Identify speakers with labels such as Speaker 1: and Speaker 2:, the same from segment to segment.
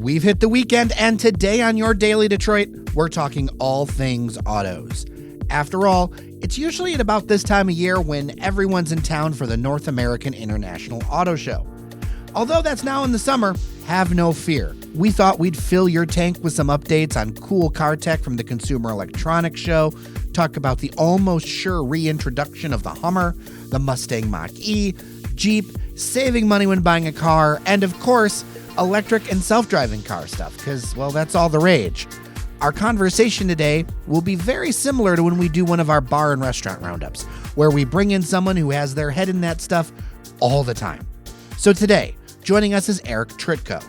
Speaker 1: We've hit the weekend, and today on Your Daily Detroit, we're talking all things autos. After all, it's usually at about this time of year when everyone's in town for the North American International Auto Show. Although that's now in the summer, have no fear. We thought we'd fill your tank with some updates on cool car tech from the Consumer Electronics Show, talk about the almost sure reintroduction of the Hummer, the Mustang Mach E, Jeep, saving money when buying a car, and of course, electric and self-driving car stuff, because, well, that's all the rage. Our conversation today will be very similar to when we do one of our bar and restaurant roundups, where we bring in someone who has their head in that stuff all the time. So today, joining us is Eric Trytko.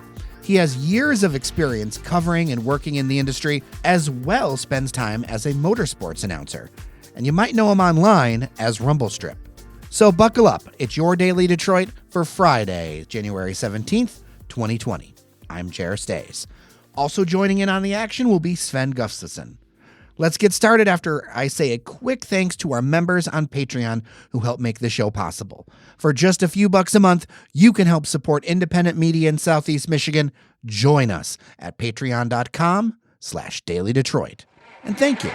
Speaker 1: He has years of experience covering and working in the industry, as well spends time as a motorsports announcer. And you might know him online as Rumblestrip. So buckle up. It's Your Daily Detroit for Friday, January 17th, 2020. I'm Jer Stays. Also joining in on the action will be Sven Gustafsson. Let's get started after I say a quick thanks to our members on Patreon who help make the show possible. For just a few bucks a month, you can help support independent media in Southeast Michigan. Join us at patreon.com/Daily Detroit. And thank you.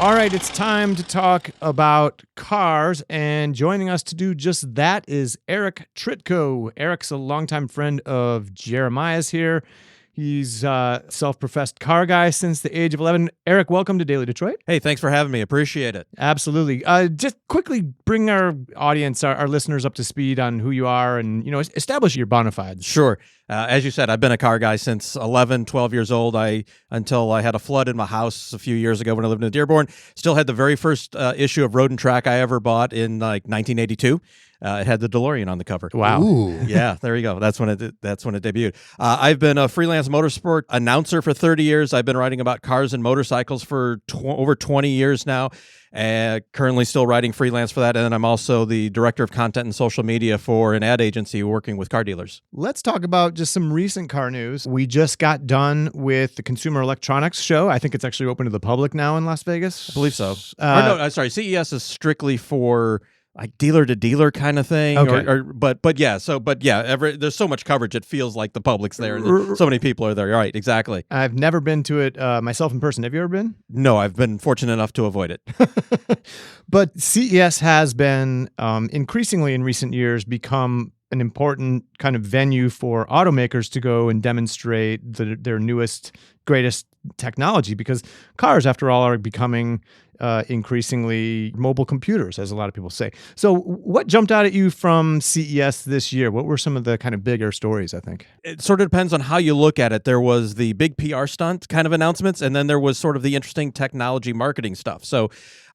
Speaker 2: All right, it's time to talk about cars, and joining us to do just that is Eric Trytko. Eric's a longtime friend of Jeremiah's here. He's a self-professed car guy since the age of 11. Eric, welcome to Daily Detroit.
Speaker 3: Hey, thanks for having me. Appreciate it.
Speaker 2: Absolutely. Just quickly bring our audience, our listeners up to speed on who you are and, establish your bona fides.
Speaker 3: Sure. As you said, I've been a car guy since 11, 12 years old. Until I had a flood in my house a few years ago when I lived in Dearborn. Still had the very first issue of Road and Track I ever bought in 1982. It had the DeLorean on the cover.
Speaker 2: Wow.
Speaker 1: Ooh.
Speaker 3: Yeah, there you go. That's when it debuted. I've been a freelance motorsport announcer for 30 years. I've been writing about cars and motorcycles for over 20 years now. Currently still writing freelance for that. And then I'm also the director of content and social media for an ad agency working with car dealers.
Speaker 2: Let's talk about just some recent car news. We just got done with the Consumer Electronics Show. I think it's actually open to the public now in Las Vegas.
Speaker 3: I believe so. Sorry. CES is strictly for like dealer to dealer kind of thing.
Speaker 2: Okay.
Speaker 3: But there's so much coverage. It feels like the public's there. And so many people are there. Right. Exactly.
Speaker 2: I've never been to it myself in person. Have you ever been?
Speaker 3: No, I've been fortunate enough to avoid it.
Speaker 2: But CES has been increasingly in recent years become an important kind of venue for automakers to go and demonstrate their newest, greatest technology, because cars, after all, are becoming increasingly mobile computers, as a lot of people say. So what jumped out at you from CES this year? What were some of the kind of bigger stories, I think?
Speaker 3: It sort of depends on how you look at it. There was the big PR stunt kind of announcements, and then there was sort of the interesting technology marketing stuff. So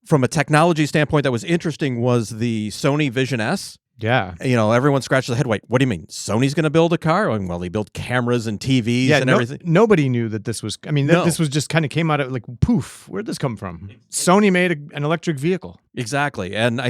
Speaker 3: from a technology standpoint, that was interesting was the Sony Vision S.
Speaker 2: Yeah.
Speaker 3: Everyone scratches their head. Wait, what do you mean? Sony's going to build a car? Well, they built cameras and TVs and everything.
Speaker 2: Nobody knew that this was, this was just kind of came out of like, poof, where'd this come from? Sony made an electric vehicle.
Speaker 3: Exactly. And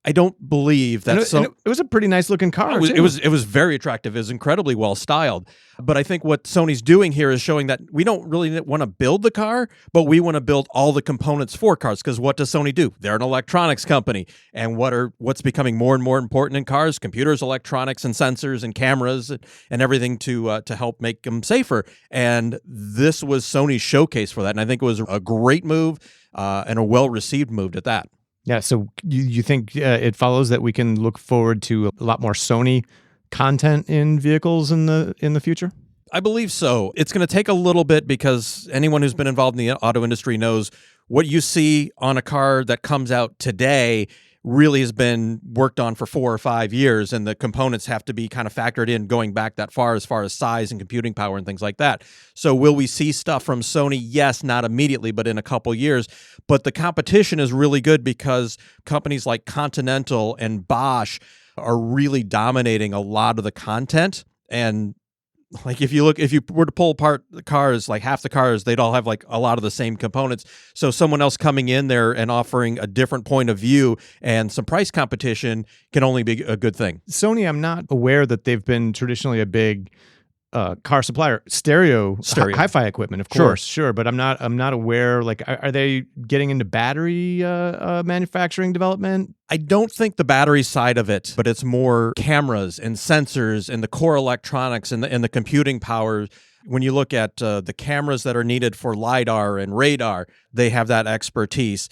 Speaker 3: I don't believe that.
Speaker 2: And it was a pretty nice looking car.
Speaker 3: It was very attractive. It was incredibly well styled. But I think what Sony's doing here is showing that we don't really want to build the car, but we want to build all the components for cars. Because what does Sony do? They're an electronics company. And what's becoming more and more important in cars? Computers, electronics, and sensors, and cameras, and everything to help make them safer. And this was Sony's showcase for that. And I think it was a great move and a well received move at that.
Speaker 2: Yeah, so you think it follows that we can look forward to a lot more Sony content in vehicles in the future?
Speaker 3: I believe so. It's going to take a little bit because anyone who's been involved in the auto industry knows what you see on a car that comes out today really has been worked on for 4 or 5 years, and the components have to be kind of factored in going back that far as size and computing power and things like that. So will we see stuff from Sony? Yes, not immediately, but in a couple years. But the competition is really good because companies like Continental and Bosch are really dominating a lot of the content. And like if you were to pull apart the cars, like half the cars, they'd all have like a lot of the same components. So someone else coming in there and offering a different point of view and some price competition can only be a good thing.
Speaker 2: Sony, I'm not aware that they've been traditionally a big car supplier, stereo. Hi-fi equipment, of
Speaker 3: Sure.
Speaker 2: course, sure. But I'm not aware. Like, are they getting into battery manufacturing development?
Speaker 3: I don't think the battery side of it, but it's more cameras and sensors and the core electronics and the computing power. When you look at the cameras that are needed for LiDAR and radar, they have that expertise.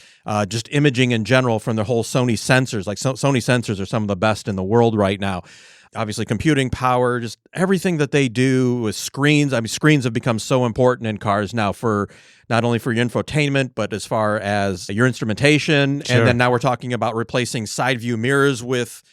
Speaker 3: Just imaging in general from the whole Sony sensors. Like Sony sensors are some of the best in the world right now. Obviously, computing power, just everything that they do with screens. I mean, screens have become so important in cars now for not only for your infotainment, but as far as your instrumentation.
Speaker 2: Sure.
Speaker 3: And then now we're talking about replacing side view mirrors with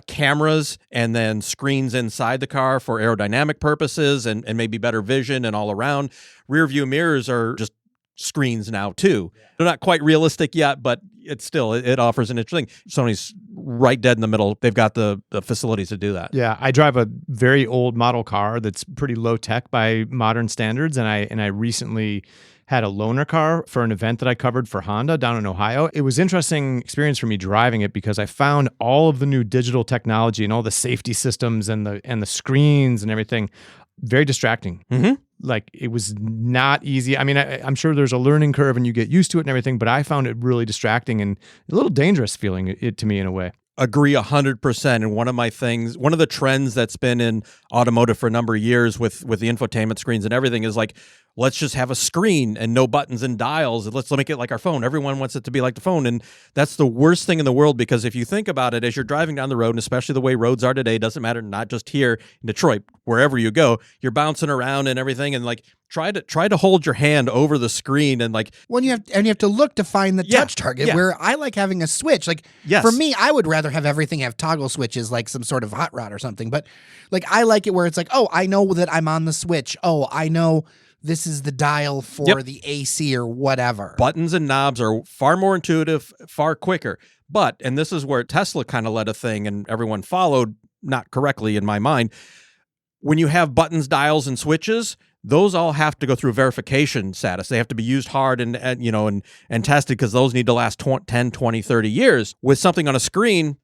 Speaker 3: cameras and then screens inside the car for aerodynamic purposes and maybe better vision and all around. Rear view mirrors are just screens now too. They're not quite realistic yet, but it's still, it offers an interesting. Sony's right dead in the middle. They've got the facilities to do that.
Speaker 2: Yeah, I drive a very old model car that's pretty low tech by modern standards, and I recently had a loaner car for an event that I covered for Honda down in Ohio. It was an interesting experience for me driving it because I found all of the new digital technology and all the safety systems and the screens and everything very distracting.
Speaker 3: Mm-hmm.
Speaker 2: Like, it was not easy. I mean, I'm sure there's a learning curve and you get used to it and everything, but I found it really distracting and a little dangerous feeling it to me in a way.
Speaker 3: Agree 100%. And one of the trends that's been in automotive for a number of years with the infotainment screens and everything is like, let's just have a screen and no buttons and dials. Let's make it like our phone. Everyone wants it to be like the phone. And that's the worst thing in the world, because if you think about it, as you're driving down the road, and especially the way roads are today, doesn't matter, not just here in Detroit, wherever you go, you're bouncing around and everything. And like, try to hold your hand over the screen and like,
Speaker 1: when you have to look to find the touch target, where I like having a switch. Like, for me, I would rather have everything have toggle switches, like some sort of hot rod or something. But like, I like it where it's like, oh, I know that I'm on the switch. Oh, I know this is the dial for the AC or whatever.
Speaker 3: Buttons and knobs are far more intuitive, far quicker. But, and this is where Tesla kind of led a thing and everyone followed, not correctly in my mind, when you have buttons, dials, and switches, those all have to go through verification status. They have to be used hard and tested, because those need to last 10, 20, 30 years. With something on a screen,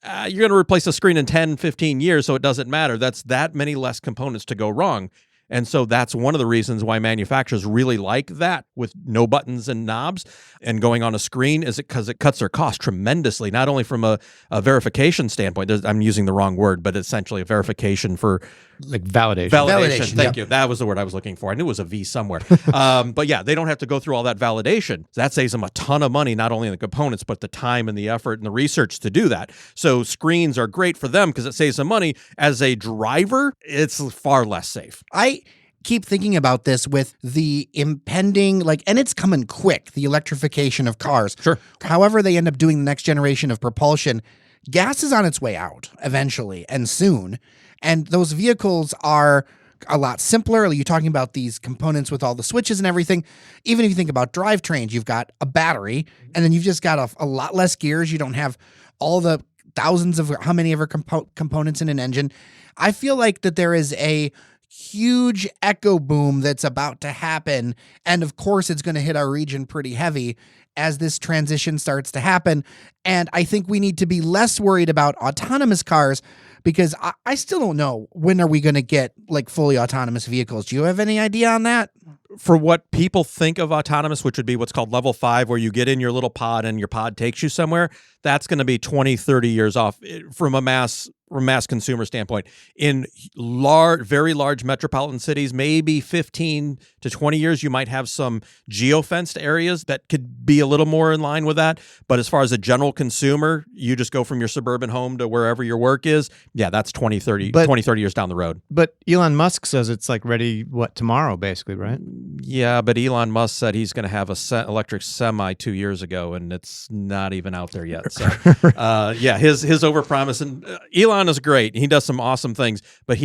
Speaker 3: you're going to replace a screen in 10, 15 years, so it doesn't matter. That's that many less components to go wrong. And so that's one of the reasons why manufacturers really like that with no buttons and knobs and going on a screen, is because it cuts their cost tremendously, not only from a verification standpoint. I'm using the wrong word, but essentially a verification for
Speaker 2: like validation.
Speaker 3: Validation. Thank you. That was the word I was looking for. I knew it was a V somewhere. But yeah, they don't have to go through all that validation. That saves them a ton of money, not only in the components, but the time and the effort and the research to do that. So screens are great for them because it saves them money. As a driver, it's far less safe.
Speaker 1: I keep thinking about this with the impending, and it's coming quick, the electrification of cars.
Speaker 3: Sure.
Speaker 1: However they end up doing the next generation of propulsion, gas is on its way out eventually and soon. And those vehicles are a lot simpler. You're talking about these components with all the switches and everything. Even if you think about drivetrains, you've got a battery, and then you've just got a lot less gears. You don't have all the thousands of how many ever components in an engine. I feel like that there is a huge echo boom that's about to happen. And of course, it's going to hit our region pretty heavy as this transition starts to happen. And I think we need to be less worried about autonomous cars, because I still don't know, when are we going to get fully autonomous vehicles? Do you have any idea on that?
Speaker 3: For what people think of autonomous, which would be what's called level 5, where you get in your little pod and your pod takes you somewhere, that's going to be 20, 30 years off from a mass consumer standpoint. In very large metropolitan cities, maybe 15 to 20 years, you might have some geofenced areas that could be a little more in line with that. But as far as a general consumer, you just go from your suburban home to wherever your work is. Yeah, that's 20, 30 years down the road.
Speaker 2: But Elon Musk says it's ready, tomorrow, basically, right?
Speaker 3: Yeah, but Elon Musk said he's going to have a electric semi 2 years ago, and it's not even out there yet. So, yeah, his overpromise. And Elon is great. He does some awesome things, but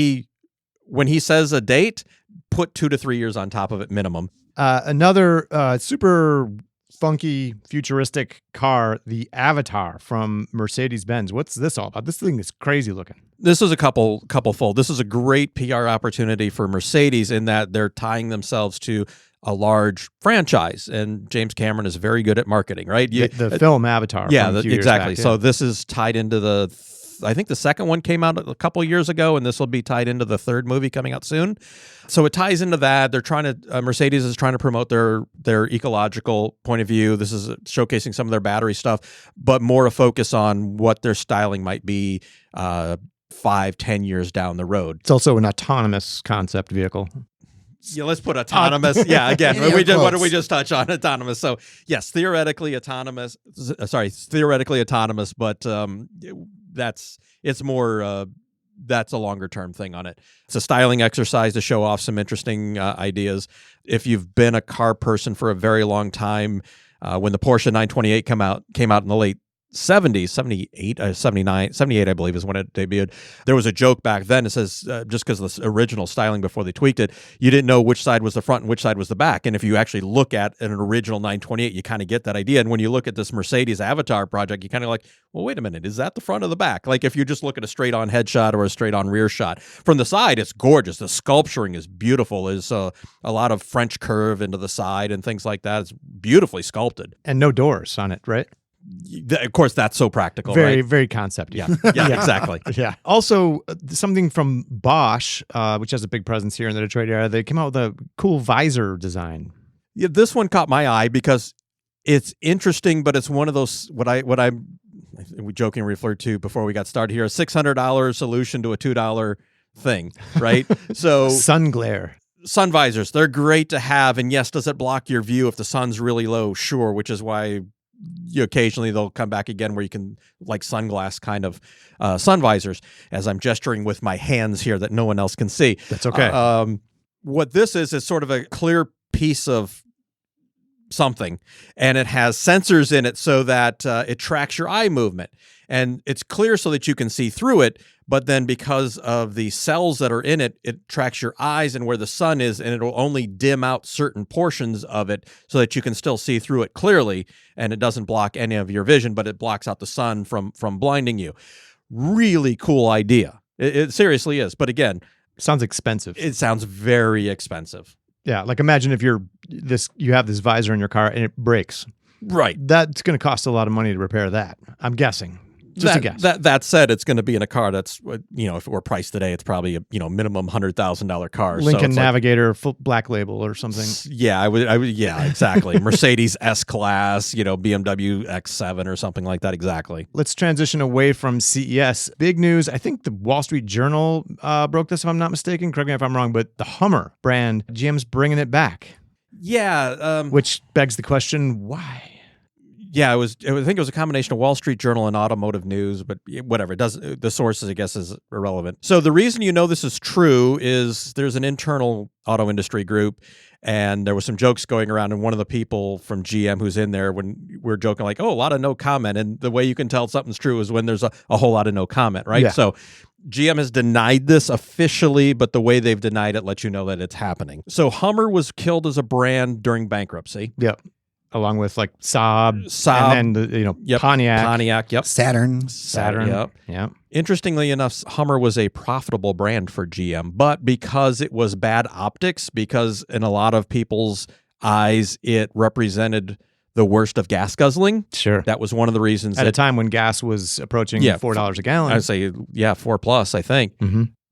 Speaker 3: when he says a date, put 2 to 3 years on top of it minimum.
Speaker 2: Another super funky futuristic car, the Avatar from Mercedes-Benz. What's this all about? This thing is crazy looking.
Speaker 3: This is a couple fold. This is a great PR opportunity for Mercedes in that they're tying themselves to a large franchise, and James Cameron is very good at marketing, right?
Speaker 2: The film Avatar.
Speaker 3: Yeah, exactly. So this is tied into the I think the second one came out a couple years ago, and this will be tied into the third movie coming out soon. So it ties into that. They're trying to Mercedes is trying to promote their ecological point of view. This is showcasing some of their battery stuff, but more a focus on what their styling might be 5-10 years down the road.
Speaker 2: It's also an autonomous concept vehicle.
Speaker 3: Yeah, let's put autonomous. Yeah, again, what did we just touch on? Autonomous. So yes, theoretically autonomous, but that's a longer term thing on it. It's a styling exercise to show off some interesting ideas. If you've been a car person for a very long time, when the Porsche 928 came out in the late 70s, 78, I believe is when it debuted. There was a joke back then. It says, just because of the original styling before they tweaked it, you didn't know which side was the front and which side was the back. And if you actually look at an original 928, you kind of get that idea. And when you look at this Mercedes Avatar project, you kind of like, well, wait a minute, is that the front or the back? Like if you just look at a straight on headshot or a straight on rear shot. From the side, it's gorgeous. The sculpturing is beautiful. There's a lot of French curve into the side and things like that. It's beautifully sculpted.
Speaker 2: And no doors on it, right?
Speaker 3: Of course, that's so practical.
Speaker 2: Very,
Speaker 3: right?
Speaker 2: very concept.
Speaker 3: Yeah, exactly.
Speaker 2: Yeah. Also, something from Bosch, which has a big presence here in the Detroit area. They came out with a cool visor design.
Speaker 3: Yeah, this one caught my eye because it's interesting, but it's one of those we jokingly referred to before we got started here, a $600 solution to a $2 thing, right? So
Speaker 2: sun glare.
Speaker 3: Sun visors, they're great to have, and yes, does it block your view if the sun's really low? Sure, which is why occasionally they'll come back again where you can like sunglass kind of sun visors, as I'm gesturing with my hands here that no one else can see.
Speaker 2: That's okay.
Speaker 3: What this is sort of a clear piece of something, and it has sensors in it so that it tracks your eye movement, and it's clear so that you can see through it. But then because of the cells that are in it, it tracks your eyes and where the sun is, and it'll only dim out certain portions of it so that you can still see through it clearly, and it doesn't block any of your vision, but it blocks out the sun from blinding you. Really cool idea. It seriously is. But again,
Speaker 2: sounds expensive.
Speaker 3: It sounds very expensive.
Speaker 2: Yeah, like imagine if you have this visor in your car and it breaks.
Speaker 3: Right.
Speaker 2: That's going to cost a lot of money to repair that, I'm guessing. Just a guess.
Speaker 3: That said, it's going to be in a car that's, if it were priced today, it's probably a minimum $100,000 car.
Speaker 2: Lincoln Navigator, Black Label or something.
Speaker 3: Yeah, I would. Yeah, exactly. Mercedes S-Class, BMW X7 or something like that. Exactly.
Speaker 2: Let's transition away from CES. Big news. I think the Wall Street Journal broke this, if I'm not mistaken. Correct me if I'm wrong, but the Hummer brand, GM's bringing it back.
Speaker 3: Yeah.
Speaker 2: Which begs the question, why?
Speaker 3: Yeah, I think it was a combination of Wall Street Journal and Automotive News, but whatever. The sources, I guess, is irrelevant. So the reason this is true is there's an internal auto industry group, and there was some jokes going around, and one of the people from GM who's in there, when we're joking like, oh, a lot of no comment, and the way you can tell something's true is when there's a whole lot of no comment, right?
Speaker 2: Yeah.
Speaker 3: So GM has denied this officially, but the way they've denied it lets you know that it's happening. So Hummer was killed as a brand during bankruptcy.
Speaker 2: Yep. Along with like Saab, and then Pontiac,
Speaker 1: yep, Saturn,
Speaker 3: yep. Interestingly enough, Hummer was a profitable brand for GM, but because it was bad optics, because in a lot of people's eyes it represented the worst of gas guzzling.
Speaker 2: Sure,
Speaker 3: that was one of the reasons.
Speaker 2: At a time when gas was approaching $4 a gallon,
Speaker 3: I'd say $4+. I think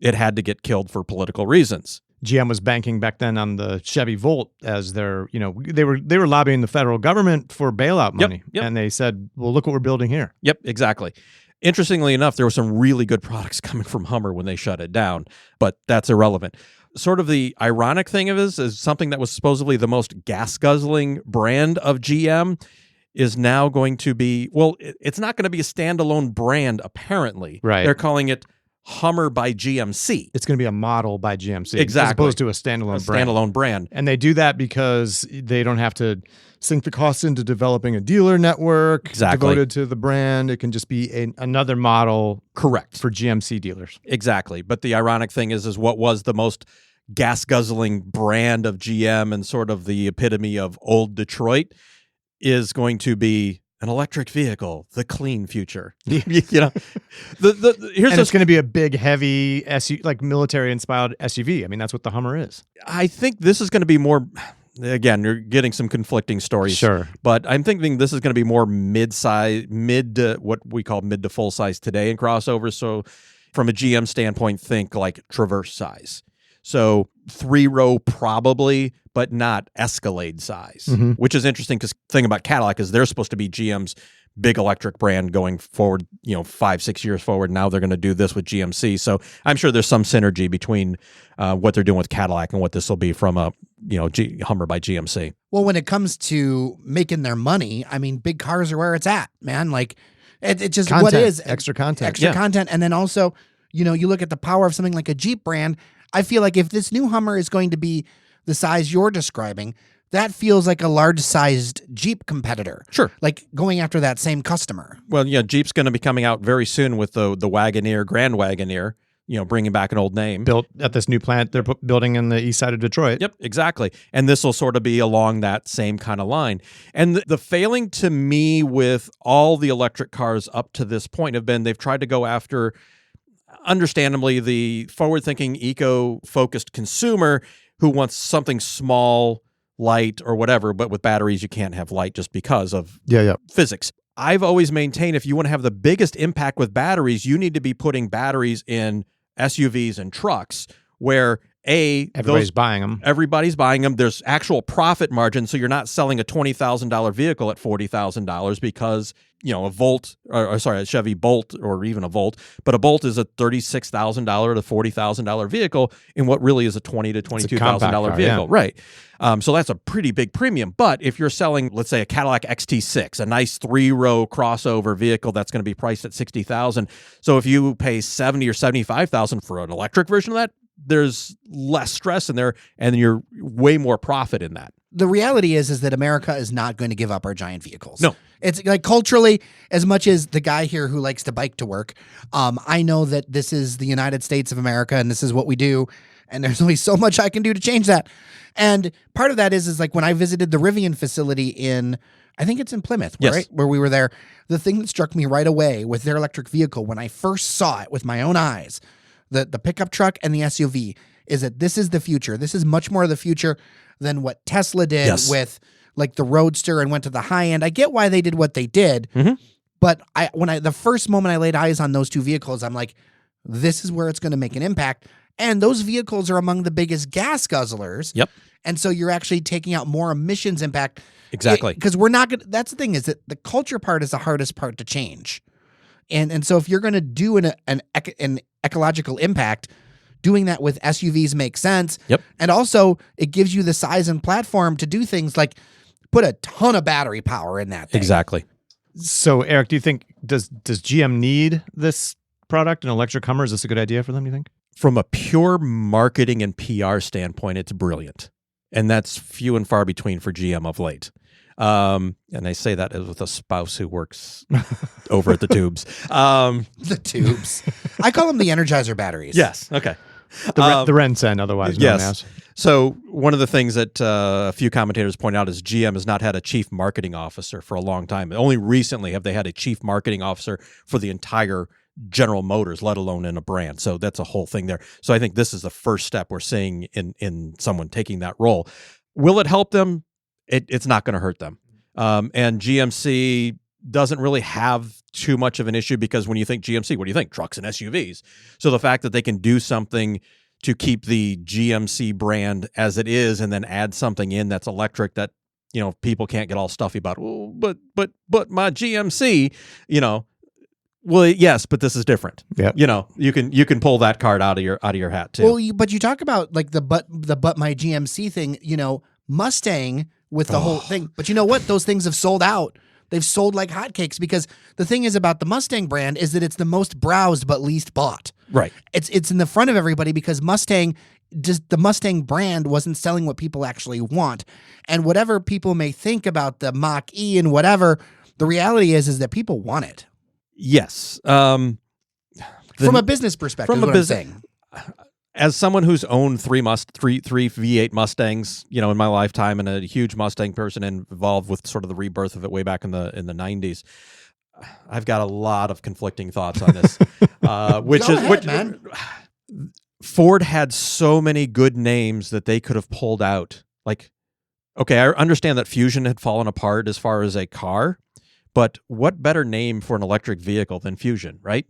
Speaker 3: it had to get killed for political reasons.
Speaker 2: GM was banking back then on the Chevy Volt as their, they were lobbying the federal government for bailout money.
Speaker 3: Yep.
Speaker 2: And they said, well, look what we're building here.
Speaker 3: Yep, exactly. Interestingly enough, there were some really good products coming from Hummer when they shut it down, but that's irrelevant. Sort of the ironic thing of this is something that was supposedly the most gas-guzzling brand of GM is now going to be, it's not going to be a standalone brand, apparently.
Speaker 2: Right.
Speaker 3: They're calling it Hummer by GMC.
Speaker 2: It's going to be a model by GMC.
Speaker 3: Exactly.
Speaker 2: As opposed to a standalone
Speaker 3: brand.
Speaker 2: And they do that because they don't have to sink the costs into developing a dealer network devoted to the brand. It can just be another model.
Speaker 3: Correct.
Speaker 2: For GMC dealers.
Speaker 3: Exactly. But the ironic thing is what was the most gas-guzzling brand of GM and sort of the epitome of old Detroit is going to be an electric vehicle, the clean future. It's
Speaker 2: going to be a big, heavy SUV, like military-inspired SUV. I mean, that's what the Hummer is.
Speaker 3: I think this is going to be more. again, you're getting some conflicting stories.
Speaker 2: Sure.
Speaker 3: But I'm thinking this is going to be more what we call mid to full size today in crossovers. So from a GM standpoint, think like Traverse size. So 3-row probably, but not Escalade size, which is interesting because the thing about Cadillac is they're supposed to be GM's big electric brand going forward, 5-6 years forward. Now they're going to do this with GMC. So I'm sure there's some synergy between what they're doing with Cadillac and what this will be from a, Hummer by GMC.
Speaker 1: Well, when it comes to making their money, I mean, big cars are where it's at, man. Like it's just
Speaker 2: Content,
Speaker 1: what is
Speaker 2: extra content.
Speaker 1: extra content. And then also, you look at the power of something like a Jeep brand. I feel like if this new Hummer is going to be the size you're describing, that feels like a large-sized Jeep competitor.
Speaker 3: Sure.
Speaker 1: Like going after that same customer.
Speaker 3: Well, Jeep's going to be coming out very soon with the Wagoneer, Grand Wagoneer, bringing back an old name.
Speaker 2: Built at this new plant they're building in the east side of Detroit.
Speaker 3: Yep, exactly. And this will sort of be along that same kind of line. And the failing to me with all the electric cars up to this point have been they've tried to go after, understandably, the forward-thinking, eco-focused consumer who wants something small, light, or whatever, but with batteries you can't have light just because of physics. I've always maintained if you want to have the biggest impact with batteries, you need to be putting batteries in SUVs and trucks where
Speaker 2: everybody's buying them.
Speaker 3: Everybody's buying them. There's actual profit margin, so you're not selling a $20,000 vehicle at $40,000 because a Chevy Bolt or even a Volt, but a Bolt is a $36,000 to $40,000 vehicle in what really is a $20,000 to $22,000 vehicle, right? So that's a pretty big premium. But if you're selling, let's say, a Cadillac XT6, a nice 3-row crossover vehicle that's going to be priced at $60,000, so if you pay $70,000 or $75,000 for an electric version of that, there's less stress in there, and you're way more profit in that.
Speaker 1: The reality is that America is not going to give up our giant vehicles.
Speaker 3: No.
Speaker 1: It's like culturally, as much as the guy here who likes to bike to work, I know that this is the United States of America and this is what we do. And there's only so much I can do to change that. And part of that is like when I visited the Rivian facility I think it's in Plymouth,
Speaker 3: yes,
Speaker 1: right? Where we were there. The thing that struck me right away with their electric vehicle when I first saw it with my own eyes, the pickup truck and the SUV, is that this is the future. This is much more of the future than what Tesla did with like the Roadster and went to the high end. I get why they did what they did, but the first moment I laid eyes on those two vehicles, I'm like, this is where it's going to make an impact. And those vehicles are among the biggest gas guzzlers.
Speaker 3: Yep.
Speaker 1: And so you're actually taking out more emissions impact.
Speaker 3: Exactly.
Speaker 1: Because we're not going to, that's the thing is that the culture part is the hardest part to change. And so if you're going to do an ecological impact, doing that with SUVs makes sense.
Speaker 3: Yep.
Speaker 1: And also it gives you the size and platform to do things like put a ton of battery power in that thing.
Speaker 3: Exactly.
Speaker 2: So Eric, do you think, does GM need this product, an electric Hummer? Is this a good idea for them, do you think?
Speaker 3: From a pure marketing and PR standpoint, it's brilliant. And that's few and far between for GM of late. And I say that as with a spouse who works over at the tubes.
Speaker 1: The tubes. I call them the Energizer batteries.
Speaker 3: Yes. Okay.
Speaker 2: The Rensen, otherwise known as.
Speaker 3: So one of the things that a few commentators point out is GM has not had a chief marketing officer for a long time. Only recently have they had a chief marketing officer for the entire General Motors, let alone in a brand. So that's a whole thing there. So I think this is the first step we're seeing in someone taking that role. Will it help them? It's not going to hurt them. And GMC doesn't really have too much of an issue because when you think GMC, what do you think? Trucks and SUVs. So the fact that they can do something to keep the GMC brand as it is and then add something in that's electric that, people can't get all stuffy about, oh, but my GMC, well, yes, but this is different.
Speaker 2: Yeah.
Speaker 3: You can pull that card out of your hat too.
Speaker 1: Well, but you talk about like the my GMC thing, Mustang with the whole thing. But you know what? Those things have sold out. They've sold like hotcakes because the thing is about the Mustang brand is that it's the most browsed but least bought.
Speaker 3: Right.
Speaker 1: It's in the front of everybody because the Mustang brand wasn't selling what people actually want. And whatever people may think about the Mach E and whatever, the reality is that people want it.
Speaker 3: Yes.
Speaker 1: From a business perspective, I'm saying.
Speaker 3: As someone who's owned three V8 Mustangs, in my lifetime, and a huge Mustang person involved with sort of the rebirth of it way back in the 90s, I've got a lot of conflicting thoughts on this. Man. Ford had so many good names that they could have pulled out. Like Okay, I understand that Fusion had fallen apart as far as a car, but what better name for an electric vehicle than Fusion, right?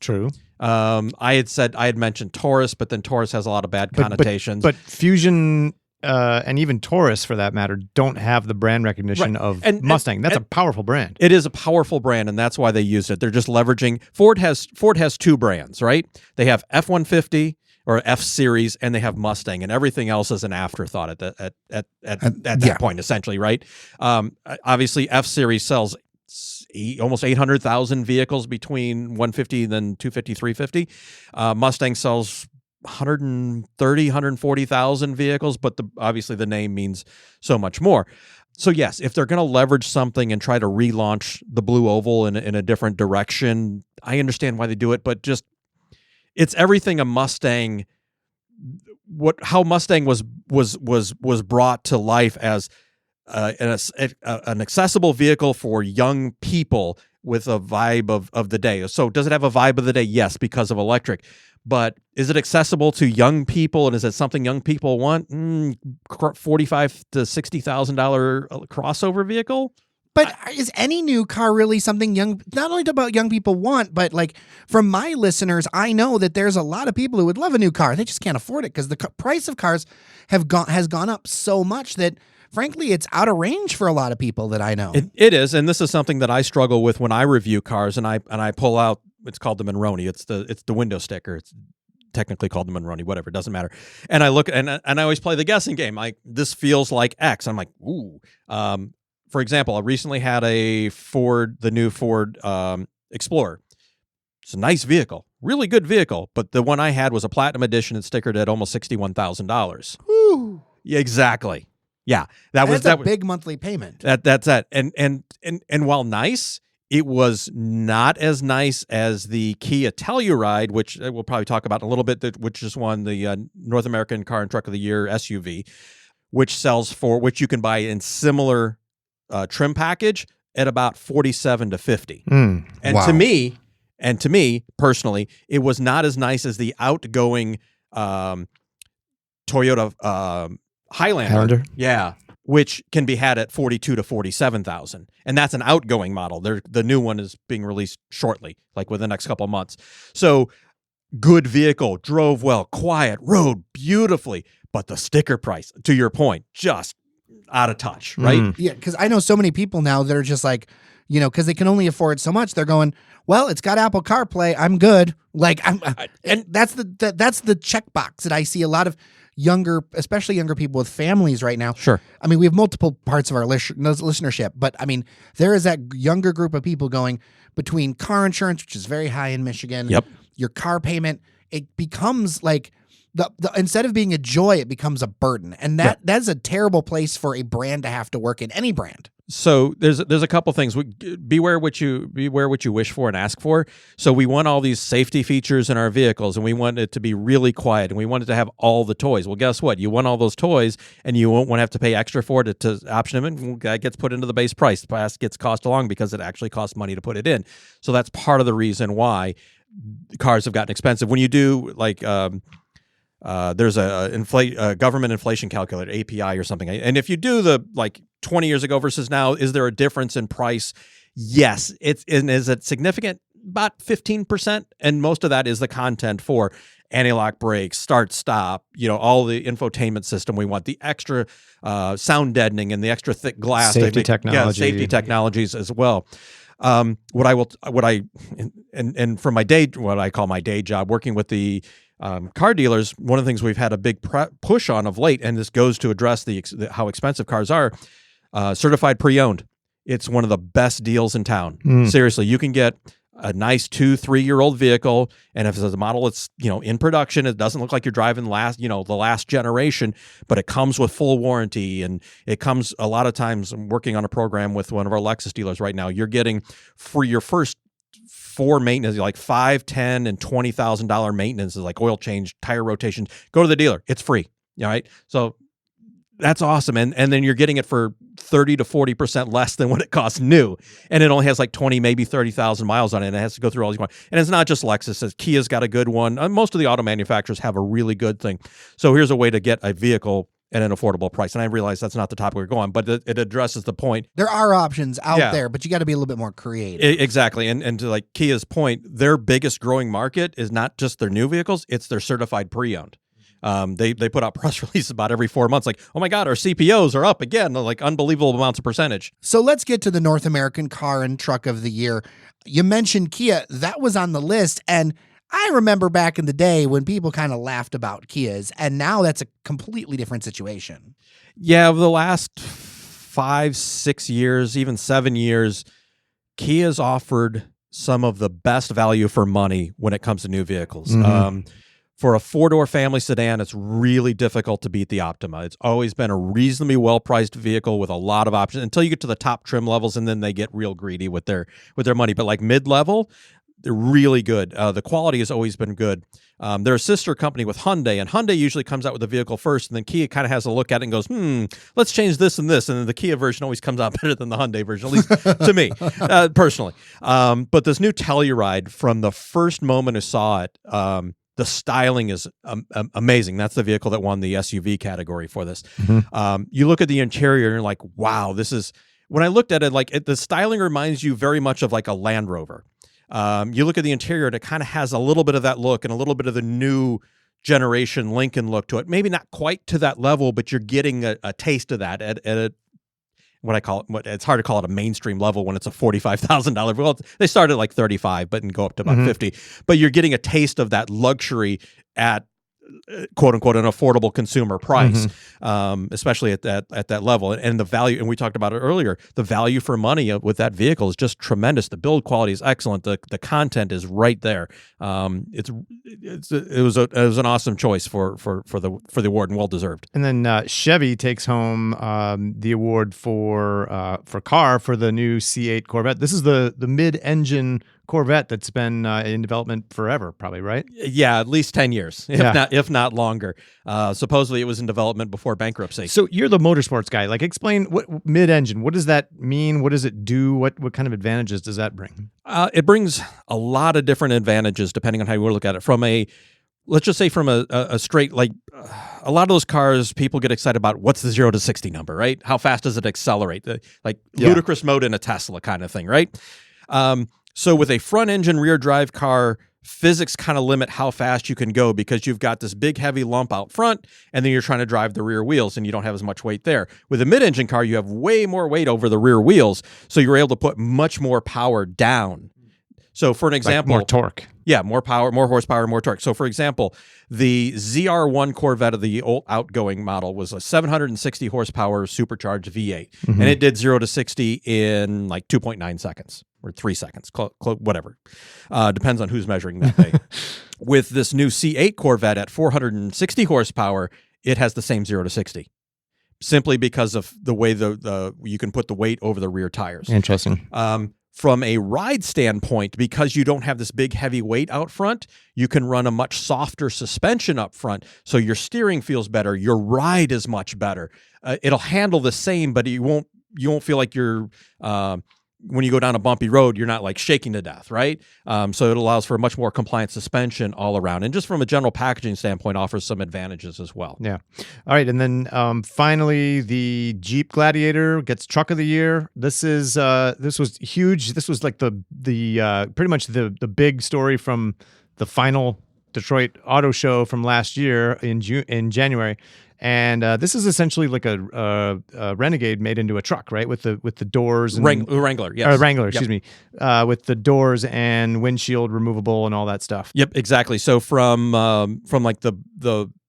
Speaker 2: True.
Speaker 3: I had mentioned Taurus, but then Taurus has a lot of bad connotations.
Speaker 2: But Fusion and even Taurus, for that matter, don't have the brand recognition of Mustang. That's a powerful brand.
Speaker 3: It is a powerful brand, and that's why they used it. They're just leveraging. Ford has two brands, right? They have F-150 or F Series, and they have Mustang, and everything else is an afterthought at that point, essentially, right? Obviously, F Series sells almost 800,000 vehicles between 150 and then 250, 350. Mustang sells 130, 140,000 vehicles, but obviously the name means so much more. So yes, if they're going to leverage something and try to relaunch the Blue Oval in a different direction, I understand why they do it, but just it's everything a Mustang. How Mustang was brought to life as an accessible vehicle for young people with a vibe of the day. So does it have a vibe of the day? Yes, because of electric. But is it accessible to young people, and is it something young people want? $45,000 to $60,000 crossover vehicle?
Speaker 1: But is any new car really something not only about young people want, but like from my listeners, I know that there's a lot of people who would love a new car. They just can't afford it because the price of cars has gone up so much that, frankly, it's out of range for a lot of people that I know.
Speaker 3: It is, and this is something that I struggle with when I review cars, and I pull out. It's called the Monroney. It's the window sticker. It's technically called the Monroney, whatever, it doesn't matter. And I look and I always play the guessing game. Like, this feels like X. I'm like, ooh. For example, I recently had the new Ford Explorer. It's a nice vehicle, really good vehicle, but the one I had was a Platinum Edition and stickered at almost $61,000.
Speaker 1: Woo.
Speaker 3: Yeah, exactly. Yeah,
Speaker 1: that's a big monthly payment.
Speaker 3: That's it. And while nice, it was not as nice as the Kia Telluride, which we'll probably talk about in a little bit, which just won the North American Car and Truck of the Year SUV, which you can buy in similar trim package at about $47,000 to $50,000. And
Speaker 1: wow.
Speaker 3: to me personally, it was not as nice as the outgoing Toyota Highlander. Yeah, which can be had at $42,000 to $47,000, and that's an outgoing model. The new one is being released shortly, like within the next couple of months. So, good vehicle, drove well, quiet, rode beautifully, but the sticker price, to your point, just out of touch, right?
Speaker 1: Yeah, because I know so many people now that are just like, because they can only afford so much. They're going, well, it's got Apple CarPlay. I'm good. Like, and that's the checkbox that I see a lot of especially younger people with families right now.
Speaker 3: Sure.
Speaker 1: I mean, we have multiple parts of our listenership, but I mean, there is that younger group of people going between car insurance, which is very high in Michigan.
Speaker 3: Yep.
Speaker 1: Your car payment, it becomes like the instead of being a joy, it becomes a burden, and that's a terrible place for a brand to have to work in. Any brand.
Speaker 3: So there's a couple things. Beware what you wish for and ask for. So we want all these safety features in our vehicles, and we want it to be really quiet, and we want it to have all the toys. Well, guess what? You want all those toys, and you won't want to have to pay extra for it to option them in. That gets put into the base price. The price gets cost along because it actually costs money to put it in. So that's part of the reason why cars have gotten expensive. When you do like there's a government inflation calculator, API or something. And if you do the 20 years ago versus now, is there a difference in price? Yes. Is it significant? About 15%. And most of that is the content for anti-lock brakes, start, stop, all the infotainment system we want, the extra sound deadening and the extra thick glass.
Speaker 2: Safety technology.
Speaker 3: Yeah, safety technologies as well. From my day, what I call my day job, working with the car dealers, one of the things we've had a big push on of late, and this goes to address how expensive cars are, certified pre-owned. It's one of the best deals in town. Seriously, you can get a nice 2-3-year-old vehicle, and if it's a model that's in production, it doesn't look like you're driving the last generation, but it comes with full warranty, and it comes a lot of times. I'm working on a program with one of our Lexus dealers right now. You're getting for your first 4 maintenance, like $5,000, $10,000, and $20,000 maintenance, is like oil change, tire rotation. Go to the dealer; it's free. All right, so that's awesome, and then you're getting it for 30 to 40% less than what it costs new, and it only has like 20, maybe 30,000 miles on it, and it has to go through all these ones. And it's not just Lexus; Kia's got a good one. Most of the auto manufacturers have a really good thing. So here's a way to get a vehicle at an affordable price. And I realize that's not the topic we're going, but it addresses the point.
Speaker 1: There are options out there, but you got to be a little bit more creative.
Speaker 3: Exactly. And to like Kia's point, their biggest growing market is not just their new vehicles, it's their certified pre-owned. They put out press releases about every 4 months, like, oh my God, our CPOs are up again, like unbelievable amounts of percentage.
Speaker 1: So let's get to the North American Car and Truck of the Year. You mentioned Kia. That was on the list. And I remember back in the day when people kind of laughed about Kias, and now that's a completely different situation.
Speaker 3: Yeah, over the last 5, 6 years, even 7 years, Kia's offered some of the best value for money when it comes to new vehicles.
Speaker 2: Mm-hmm.
Speaker 3: For a 4-door family sedan, it's really difficult to beat the Optima. It's always been a reasonably well-priced vehicle with a lot of options until you get to the top trim levels, and then they get real greedy with their money. But like mid-level, they're really good. The quality has always been good. They're a sister company with Hyundai, and Hyundai usually comes out with the vehicle first, and then Kia kind of has a look at it and goes, let's change this and this. And then the Kia version always comes out better than the Hyundai version, at least to me, personally. But this new Telluride, from the first moment I saw it, the styling is amazing. That's the vehicle that won the SUV category for this.
Speaker 2: Mm-hmm.
Speaker 3: You look at the interior and you're like, wow, this is... When I looked at it, the styling reminds you very much of like a Land Rover. You look at the interior and it kind of has a little bit of that look and a little bit of the new generation Lincoln look to it. Maybe not quite to that level, but you're getting a taste of that at a it's hard to call it a mainstream level when it's a $45,000. Well, they start at like 35, but and go up to about 50. But you're getting a taste of that luxury at quote unquote an affordable consumer price, especially at that level. And the value, and we talked about it earlier, the value for money with that vehicle is just tremendous. The build quality is excellent. The content is right there. It was an awesome choice for the award, and well deserved.
Speaker 2: And then Chevy takes home the award for car for the new C8 Corvette. This is the mid-engine Corvette that's been in development forever, probably, right?
Speaker 3: Yeah, at least 10 years, if not longer. Supposedly it was in development before bankruptcy.
Speaker 2: So you're the motorsports guy. Like, explain what mid-engine, what does that mean? What does it do? What kind of advantages does that bring?
Speaker 3: It brings a lot of different advantages depending on how you look at it. Let's just say from a straight, like a lot of those cars, people get excited about what's the 0 to 60 number, right? How fast does it accelerate? Ludicrous mode in a Tesla kind of thing, right? So with a front engine rear drive car, physics kind of limit how fast you can go because you've got this big heavy lump out front and then you're trying to drive the rear wheels and you don't have as much weight there. With a mid-engine car, you have way more weight over the rear wheels, so you're able to put much more power down. So for an example...
Speaker 2: Like more torque.
Speaker 3: Yeah, more power, more horsepower, more torque. So for example, the ZR1 Corvette of the old outgoing model was a 760 horsepower supercharged V8. And it did 0 to 60 in like 2.9 seconds. Or 3 seconds, whatever. Depends on who's measuring that day. With this new C8 Corvette at 460 horsepower, it has the same 0 to 60. Simply because of the way you can put the weight over the rear tires.
Speaker 2: Interesting.
Speaker 3: From a ride standpoint, because you don't have this big heavy weight out front, you can run a much softer suspension up front, so your steering feels better. Your ride is much better. It'll handle the same, but you won't feel like you're... when you go down a bumpy road, you're not like shaking to death, right? So it allows for a much more compliant suspension all around. And just from a general packaging standpoint, offers some advantages as well. Yeah.
Speaker 2: All right. And then finally, the Jeep Gladiator gets Truck of the Year. This was huge. This was like the pretty much the big story from the final Detroit Auto Show from last year in January. And this is essentially like a Renegade made into a truck, right? With the doors and
Speaker 3: Wrangler, yes.
Speaker 2: Wrangler, excuse me, with the doors and windshield removable and all that stuff.
Speaker 3: Yep, exactly. So from like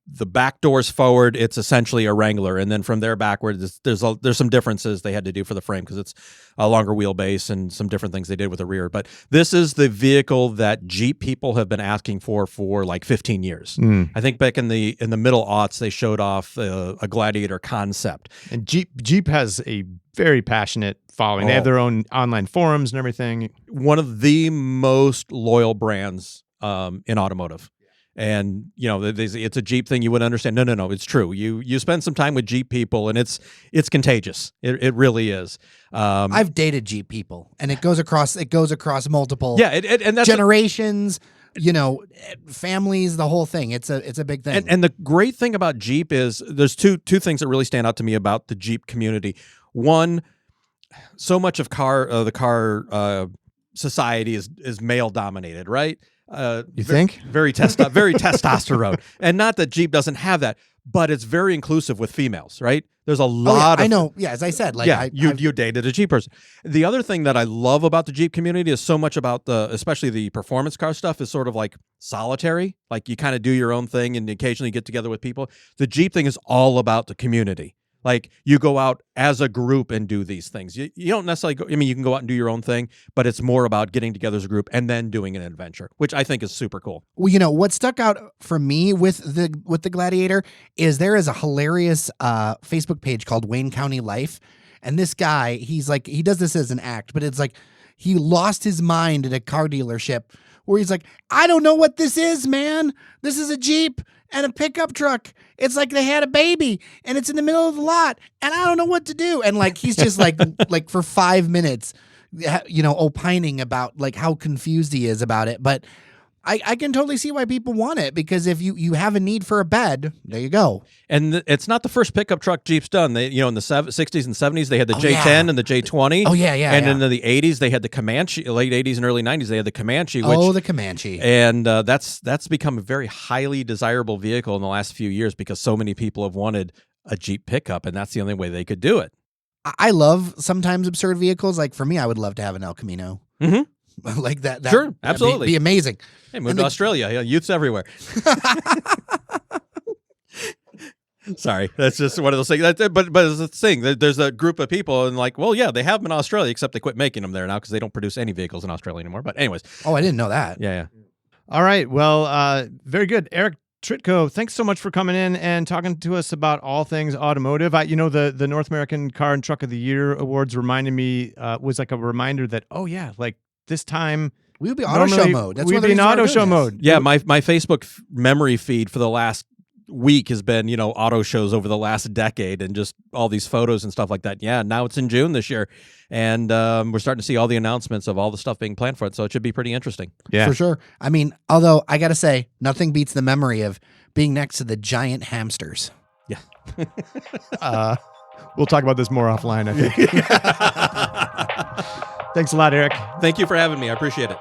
Speaker 3: the back doors forward, it's essentially a Wrangler, and then from there backwards, there's some differences they had to do for the frame because it's a longer wheelbase and some different things they did with the rear. But this is the vehicle that Jeep people have been asking for like 15 years. I think back in the middle aughts, they showed off a Gladiator concept.
Speaker 2: And Jeep has a very passionate following. They have their own online forums and everything.
Speaker 3: One of the most loyal brands in automotive. And, it's a Jeep thing you wouldn't understand. No, it's true. You spend some time with Jeep people and it's contagious. It really is.
Speaker 1: I've dated Jeep people and it goes across multiple
Speaker 3: and that's
Speaker 1: generations. families, the whole thing. It's a big thing.
Speaker 3: And the great thing about Jeep is there's two things that really stand out to me about the Jeep community. One, so much of the car society is male dominated, right?
Speaker 2: You think?
Speaker 3: Very testosterone. And not that Jeep doesn't have that, but it's very inclusive with females, right? There's a lot of...
Speaker 1: I know. Yeah, as I said.
Speaker 3: You dated a Jeep person. The other thing that I love about the Jeep community is so much about especially the performance car stuff is sort of like solitary. Like you kind of do your own thing and occasionally get together with people. The Jeep thing is all about the community. Like you go out as a group and do these things. You don't necessarily go, you can go out and do your own thing, but it's more about getting together as a group and then doing an adventure, which I think is super cool.
Speaker 1: Well, what stuck out for me with the Gladiator is there is a hilarious Facebook page called Wayne County Life. And this guy, he does this as an act, but it's like he lost his mind at a car dealership where he's like, I don't know what this is, man. This is a Jeep and a pickup truck. It's like they had a baby and it's in the middle of the lot and I don't know what to do. And he's just like for 5 minutes, opining about like how confused he is about it. But I can totally see why people want it, because if you have a need for a bed, there you go.
Speaker 3: And it's not the first pickup truck Jeep's done. They, in the 60s and 70s, they had the J10 and the J20.
Speaker 1: Oh, yeah.
Speaker 3: And in the 80s, they had the Comanche. Late 80s and early 90s, they had the Comanche.
Speaker 1: The Comanche.
Speaker 3: And that's become a very highly desirable vehicle in the last few years because so many people have wanted a Jeep pickup, and that's the only way they could do it.
Speaker 1: I love sometimes absurd vehicles. Like for me, I would love to have an El Camino.
Speaker 3: Mm-hmm.
Speaker 1: Like that.
Speaker 3: Sure, absolutely.
Speaker 1: Be amazing.
Speaker 3: Hey, move to Australia. Yeah, youths everywhere. Sorry, that's just one of those things. But it's the thing. There's a group of people, and they have them in Australia, except they quit making them there now because they don't produce any vehicles in Australia anymore. But anyways.
Speaker 1: Oh, I didn't know that.
Speaker 3: Yeah.
Speaker 2: All right. Well, very good. Eric Trytko, thanks so much for coming in and talking to us about all things automotive. The North American Car and Truck of the Year Awards reminded me, was like a reminder that, this time
Speaker 1: we would be auto show mode.
Speaker 2: We'd be in auto show mode.
Speaker 3: Yeah, my Facebook memory feed for the last week has been, auto shows over the last decade and just all these photos and stuff like that. Yeah, now it's in June this year. And we're starting to see all the announcements of all the stuff being planned for it. So it should be pretty interesting.
Speaker 2: Yeah.
Speaker 1: For sure. Although I got to say, nothing beats the memory of being next to the giant hamsters.
Speaker 3: Yeah.
Speaker 2: We'll talk about this more offline, I think. Thanks a lot, Eric.
Speaker 3: Thank you for having me. I appreciate it.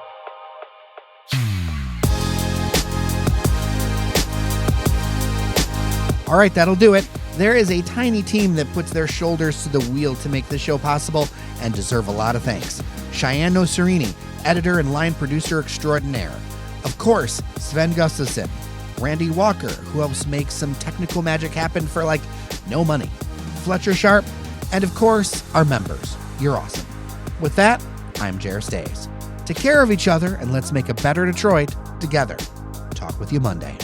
Speaker 1: All right, that'll do it. There is a tiny team that puts their shoulders to the wheel to make this show possible and deserve a lot of thanks. Cheyenne Nocerini, editor and line producer extraordinaire. Of course, Sven Gustafson. Randy Walker, who helps make some technical magic happen for no money. Fletcher Sharp. And of course, our members. You're awesome. With that, I'm Jer Stays. Take care of each other and let's make a better Detroit together. Talk with you Monday.